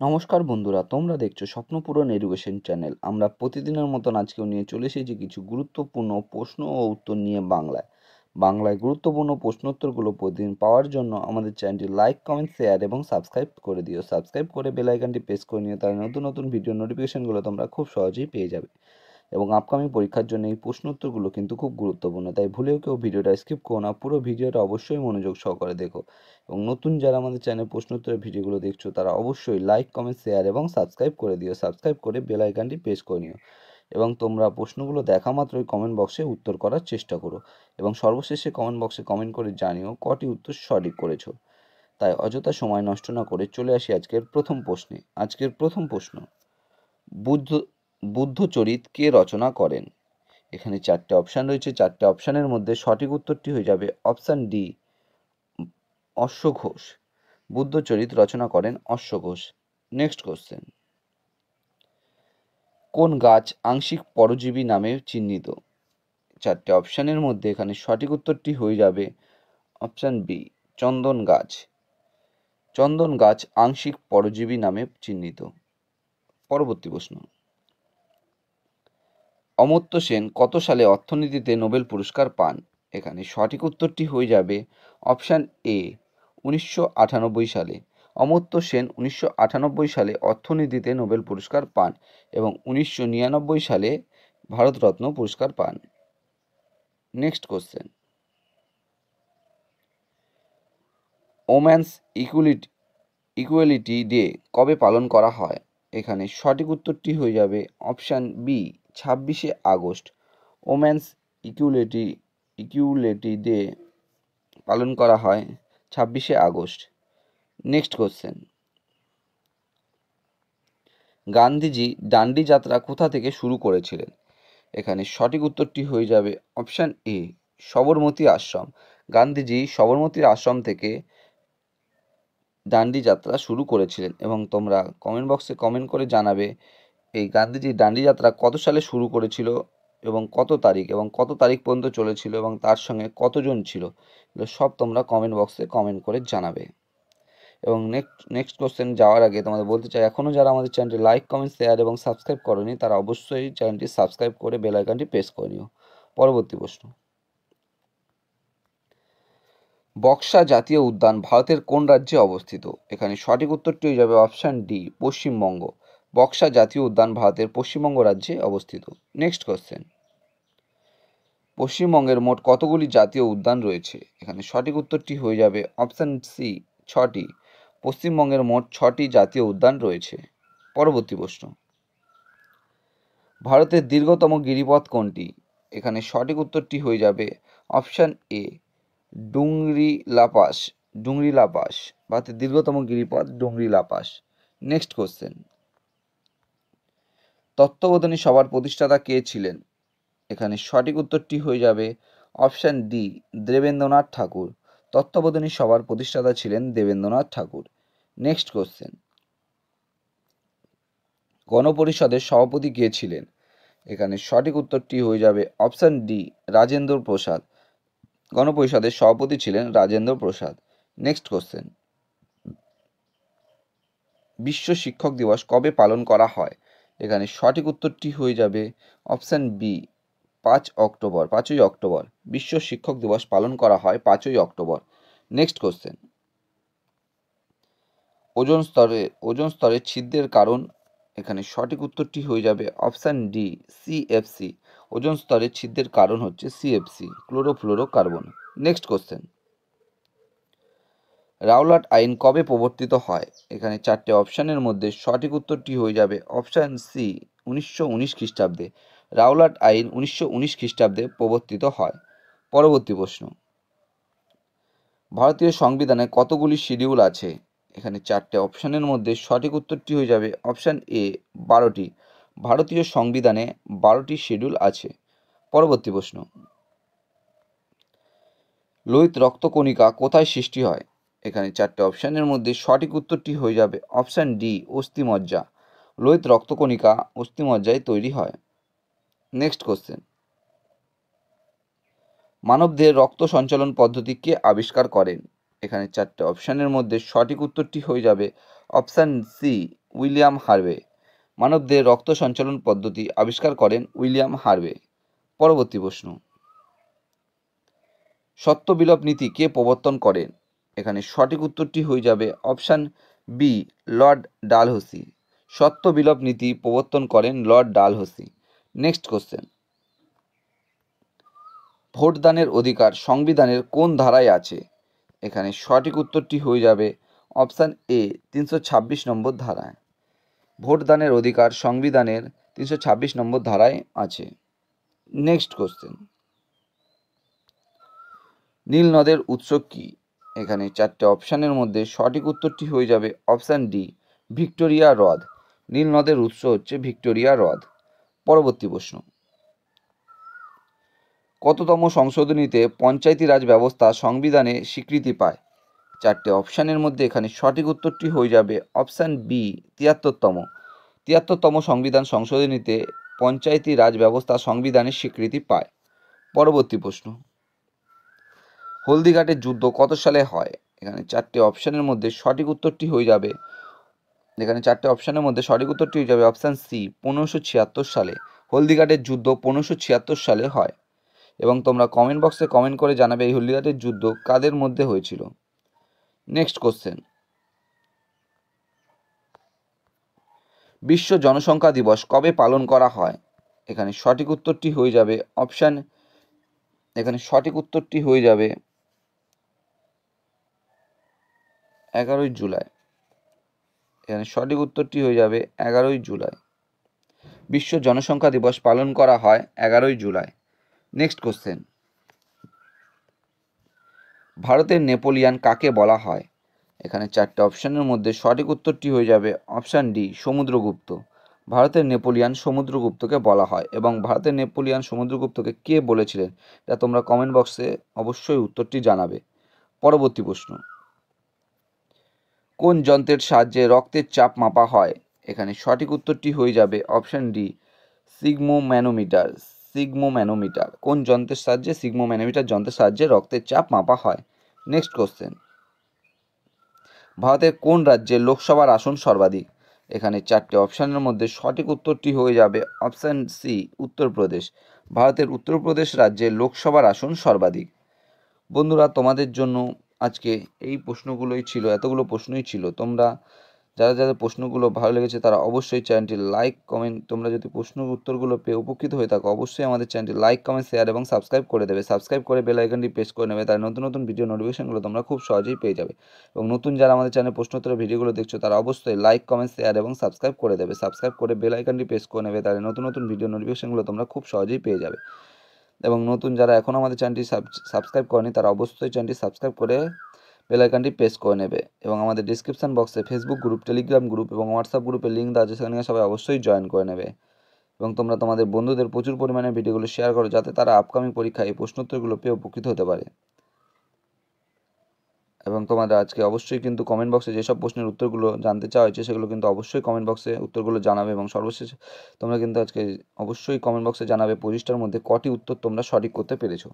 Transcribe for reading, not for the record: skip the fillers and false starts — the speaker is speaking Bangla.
নমস্কার বন্ধুরা, তোমরা দেখছো স্বপ্নপূরণ এডুকেশন চ্যানেল। আমরা প্রতিদিনের মতন আজকেও নিয়ে চলে এসেছি কিছু গুরুত্বপূর্ণ প্রশ্ন ও উত্তর নিয়ে বাংলায় গুরুত্বপূর্ণ প্রশ্নোত্তরগুলো প্রতিদিন পাওয়ার জন্য আমাদের চ্যানেলটি লাইক, কমেন্ট, শেয়ার এবং সাবস্ক্রাইব করে দিও। সাবস্ক্রাইব করে বেল আইকনটি প্রেস করে নিও, তাহলে নতুন নতুন ভিডিও নোটিফিকেশনগুলো তোমরা খুব সহজেই পেয়ে যাবে। এবং আপকামিং পরীক্ষার জন্য এই প্রশ্নোত্তরগুলো কিন্তু খুব গুরুত্বপূর্ণ, তাই ভুলেও কেউ ভিডিওটা স্কিপ করো না, পুরো ভিডিওটা অবশ্যই মনোযোগ সহকারে দেখো। এবং নতুন যারা আমাদের চ্যানেল প্রশ্নোত্তরের ভিডিওগুলো দেখছো তারা অবশ্যই লাইক, কমেন্ট, শেয়ার এবং সাবস্ক্রাইব করে দিও। সাবস্ক্রাইব করে বেল আইকনটি প্রেস করে নিও এবং তোমরা প্রশ্নগুলো দেখা মাত্রই কমেন্ট বক্সে উত্তর করার চেষ্টা করো এবং সর্বশেষে কমেন্ট বক্সে কমেন্ট করে জানিও কটি উত্তর সঠিক করেছো। তাই অযথা সময় নষ্ট না করে চলে আসি আজকের প্রথম প্রশ্নে। আজকের প্রথম প্রশ্ন, বুদ্ধ বুদ্ধচরিত কে রচনা করেন? এখানে চারটে অপশান রয়েছে। চারটে অপশানের মধ্যে সঠিক উত্তরটি হয়ে যাবে অপশান ডি, অশ্ব ঘোষ। বুদ্ধচরিত রচনা করেন অশ্ব ঘোষ। নেক্সট কোশ্চেন, কোন গাছ আংশিক পরজীবী নামে চিহ্নিত? চারটে অপশানের মধ্যে এখানে সঠিক উত্তরটি হয়ে যাবে অপশান বি, চন্দন গাছ। চন্দন গাছ আংশিক পরজীবী নামে চিহ্নিত। পরবর্তী প্রশ্ন, অমর্ত্য সেন কত সালে অর্থনীতিতে নোবেল পুরস্কার পান? এখানে সঠিক উত্তরটি হয়ে যাবে অপশান এ, 1998 সালে। অমর্ত্য সেন 1998 সালে অর্থনীতিতে নোবেল পুরস্কার পান এবং 1999 সালে ভারতরত্ন পুরস্কার পান। Next question, women's equality day কবে পালন করা হয়? এখানে সঠিক উত্তরটি হয়ে যাবে অপশান বি, 26শে আগস্ট। ওম্যানস ইকুয়ালিটি ডে পালন করা হয় 26শে আগস্ট। নেক্সট কোশ্চেন, গান্ধীজি ডান্ডি যাত্রা কোথা থেকে শুরু করেছিলেন? এখানে সঠিক উত্তরটি হয়ে যাবে অপশান এ, সবরমতী আশ্রম। গান্ধীজি সবরমতী আশ্রম থেকে ডান্ডি যাত্রা শুরু করেছিলেন এবং তোমরা কমেন্ট বক্সে কমেন্ট করে জানাবে এই গান্ধীজি ডান্ডি যাত্রা কত সালে শুরু করেছিল এবং কত তারিখ পর্যন্ত চলেছিল এবং তার সঙ্গে কতজন ছিল, এগুলো সব তোমরা কমেন্ট বক্সে কমেন্ট করে জানাবে। এবং নেক্সট কোশ্চেন যাওয়ার আগে তোমাদের বলতে চাই, এখনও যারা আমাদের চ্যানেলটি লাইক, কমেন্ট, শেয়ার এবং সাবস্ক্রাইব করোনি তারা অবশ্যই চ্যানেলটি সাবস্ক্রাইব করে বেল আইকনটি প্রেস করে নিও। পরবর্তী প্রশ্ন, বক্সা জাতীয় উদ্যান ভারতের কোন রাজ্যে অবস্থিত? এখানে সঠিক উত্তরটি হয়ে যাবে অপশান ডি, পশ্চিমবঙ্গ। বক্সা জাতীয় উদ্যান ভারতের পশ্চিমবঙ্গ রাজ্যে অবস্থিত। নেক্সট কোশ্চেন, পশ্চিমবঙ্গের মোট কতগুলি জাতীয় উদ্যান রয়েছে? এখানে সঠিক উত্তরটি হয়ে যাবে অপশান সি, 6টি। পশ্চিমবঙ্গের মোট 6টি জাতীয় উদ্যান রয়েছে। পরবর্তী প্রশ্ন, ভারতের দীর্ঘতম গিরিপথ কোনটি? এখানে সঠিক উত্তরটি হয়ে যাবে অপশান এ, ডুংরি লাপাস। ভারতের দীর্ঘতম গিরিপথ Dungri La Paz. Next question, Tattwabodhini সভার প্রতিষ্ঠাতা কে ছিলেন? এখানে সঠিক উত্তরটি হয়ে যাবে অপশান ডি, দেবেন্দ্রনাথ ঠাকুর। তত্ত্ববোধিনী সভার প্রতিষ্ঠাতা ছিলেন দেবেন্দ্রনাথ ঠাকুর। নেক্সট কোশ্চেন, গণপরিষদের সভাপতি কে ছিলেন? এখানে সঠিক উত্তরটি হয়ে যাবে অপশান ডি, রাজেন্দ্র প্রসাদ। গণপরিষদের সভাপতি ছিলেন রাজেন্দ্র প্রসাদ। নেক্সট কোশ্চেন, বিশ্ব শিক্ষক দিবস কবে পালন করা হয়? এখানে সঠিক উত্তরটি হয়ে যাবে অপশান বি, 5ই অক্টোবর। বিশ্ব শিক্ষক দিবস পালন করা হয় 5ই অক্টোবর। নেক্সট কোশ্চেন, ওজোন স্তরের ছিদ্রের কারণ? এখানে সঠিক উত্তরটি হয়ে যাবে অপশান ডি, সিএফসি। ওজোন স্তরের ছিদ্রের কারণ হচ্ছে CFC, chlorofluorocarbon. Next question, Rowlatt আইন কবে প্রবর্তিত হয়? এখানে চারটে অপশানের মধ্যে সঠিক উত্তরটি হয়ে যাবে অপশান সি, 1919 খ্রিস্টাব্দে। রাওলাট আইন 1919 খ্রিস্টাব্দে প্রবর্তিত হয়। পরবর্তী প্রশ্ন, ভারতীয় সংবিধানে কতগুলি শিডিউল আছে? এখানে চারটে অপশানের মধ্যে সঠিক উত্তরটি হয়ে যাবে অপশান এ, 12টি। ভারতীয় সংবিধানে 12টি শিডিউল আছে। পরবর্তী প্রশ্ন, লোহিত রক্তকণিকা কোথায় সৃষ্টি হয়? এখানে চারটে অপশানের মধ্যে সঠিক উত্তরটি হয়ে যাবে অপশান ডি, অস্থিমজ্জা। লোহিত রক্তকণিকা অস্থিমজ্জায় তৈরি হয়। নেক্সট কোশ্চেন, মানবদেহের রক্ত সঞ্চালন পদ্ধতি কে আবিষ্কার করেন? এখানে চারটে অপশানের মধ্যে সঠিক উত্তরটি হয়ে যাবে অপশান সি, উইলিয়াম হার্ভে। মানবদেহে রক্ত সঞ্চালন পদ্ধতি আবিষ্কার করেন উইলিয়াম হার্ভে। পরবর্তী প্রশ্ন, সত্য বিলোপ নীতি কে প্রবর্তন করেন? এখানে সঠিক উত্তরটি হয়ে যাবে অপশান বি, লর্ড ডালহৌসি। সত্য বিলোপ নীতি প্রবর্তন করেন লর্ড ডালহৌসি। নেক্সট কোশ্চেন, ভোটদানের অধিকার সংবিধানের কোন ধারায় আছে? এখানে সঠিক উত্তরটি হয়ে যাবে অপশান এ, 326 নম্বর ধারায়। ভোটদানের অধিকার সংবিধানের 326 নম্বর ধারায় আছে। নেক্সট কোশ্চেন, নীল নদের উৎস কি? এখানে চারটে অপশানের মধ্যে সঠিক উত্তরটি হয়ে যাবে অপশান ডি, ভিক্টোরিয়া হ্রদ। নীল নদের উৎস হচ্ছে ভিক্টোরিয়া হ্রদ। পরবর্তী প্রশ্ন, কততম সংশোধনীতে পঞ্চায়েতি রাজ ব্যবস্থা সংবিধানে স্বীকৃতি পায়? চারটে অপশানের মধ্যে এখানে সঠিক উত্তরটি হয়ে যাবে অপশান বি, 73তম। 73তম সংবিধান সংশোধনীতে পঞ্চায়েতি রাজ ব্যবস্থা সংবিধানে স্বীকৃতি পায়। পরবর্তী প্রশ্ন, হলদিঘাটের যুদ্ধ কত সালে হয়? এখানে চারটে অপশানের মধ্যে সঠিক উত্তরটি হয়ে যাবে অপশান সি, 1576 সালে। হলদিঘাটের যুদ্ধ 1576 সালে হয়। এবং তোমরা কমেন্ট বক্সে কমেন্ট করে জানাবে এই হলদিঘাটের যুদ্ধ কাদের মধ্যে হয়েছিল। নেক্সট কোশ্চেন, বিশ্ব জনসংখ্যা দিবস কবে পালন করা হয়? এখানে সঠিক উত্তরটি হয়ে যাবে 11ই জুলাই। এখানে সঠিক উত্তরটি হয়ে যাবে 11ই জুলাই। বিশ্ব জনসংখ্যা দিবস পালন করা হয় 11ই জুলাই। নেক্সট কোশ্চেন, ভারতের নেপোলিয়ান কাকে বলা হয়? এখানে চারটে অপশানের মধ্যে সঠিক উত্তরটি হয়ে যাবে অপশান ডি, সমুদ্রগুপ্ত। ভারতের নেপোলিয়ান সমুদ্রগুপ্তকে বলা হয়। এবং ভারতের নেপোলিয়ান সমুদ্রগুপ্তকে কে বলেছিলেন তা তোমরা কমেন্ট বক্সে অবশ্যই উত্তরটি জানাবে। পরবর্তী প্রশ্ন, কোন যন্ত্রের সাহায্যে রক্তের চাপ মাপা হয়? এখানে সঠিক উত্তরটি হয়ে যাবে অপশান ডি, সিগমোম্যানোমিটার। কোন যন্ত্রের সাহায্যে? সিগমোম্যানোমিটার যন্ত্রের সাহায্যে রক্তের চাপ মাপা হয়। নেক্সট কোশ্চেন, ভারতের কোন রাজ্যে লোকসভার আসন সর্বাধিক? এখানে চারটে অপশানের মধ্যে সঠিক উত্তরটি হয়ে যাবে অপশান সি, উত্তরপ্রদেশ। ভারতের উত্তরপ্রদেশ রাজ্যে লোকসভার আসন সর্বাধিক। বন্ধুরা, তোমাদের জন্য আজকে এই প্রশ্নগুলোই ছিল, এতগুলো প্রশ্নই ছিল। তোমরা যাদের প্রশ্নগুলো ভালো লেগেছে তারা অবশ্যই চ্যানেলটি লাইক কমেন্ট, তোমরা যদি প্রশ্নের উত্তরগুলো পেয়ে উপকৃত হয়ে থাকো অবশ্যই আমাদের চ্যানেলটি লাইক কমেন্ট শেয়ার এবং সাবস্ক্রাইব করে দেবে। সাবস্ক্রাইব করে বেল আইকনটি প্রেস করে নেবে, তাই নতুন নতুন ভিডিও নোটিফিকেশনগুলো তোমরা খুব সহজেই পেয়ে যাবে। এবং নতুন যারা আমাদের চ্যানেলে প্রশ্নোত্তরের ভিডিওগুলো দেখছো তারা অবশ্যই লাইক কমেন্ট শেয়ার এবং সাবস্ক্রাইব করে দেবে। সাবস্ক্রাইব করে বেল আইকনটি প্রেস করে নেবে, তাই নতুন নতুন ভিডিও নোটিফিকেশনগুলো তোমরা খুব সহজেই পেয়ে যাবে। এবং নতুন যারা এখনও আমাদের চ্যানেলটি সাবস্ক্রাইব করেনি তারা অবশ্যই চ্যানেলটি সাবস্ক্রাইব করে বেল আইকনটি প্রেস করে নেবে। এবং আমাদের ডিসক্রিপশন বক্সে ফেসবুক গ্রুপ, টেলিগ্রাম গ্রুপ এবং হোয়াটসঅ্যাপ গ্রুপের লিঙ্ক দেওয়া আছে, সেখানে সবাই অবশ্যই জয়েন করে নেবে। এবং তোমরা তোমাদের বন্ধুদের প্রচুর পরিমাণে ভিডিওগুলো শেয়ার করো যাতে তারা আপকামিং পরীক্ষায় এই প্রশ্নোত্তরগুলো পেয়ে উপকৃত হতে পারে। এবং তোমাদের আজকে অবশ্যই কিন্তু কমেন্ট বক্সে যেসব প্রশ্নের উত্তরগুলো জানতে চাওয়া হয়েছে সেগুলো কিন্তু অবশ্যই কমেন্ট বক্সে উত্তরগুলো জানাবে। এবং সর্বশেষ তোমরা কিন্তু আজকে অবশ্যই কমেন্ট বক্সে জানাবে 25টার মধ্যে কটি উত্তর তোমরা সঠিক করতে পেরেছো।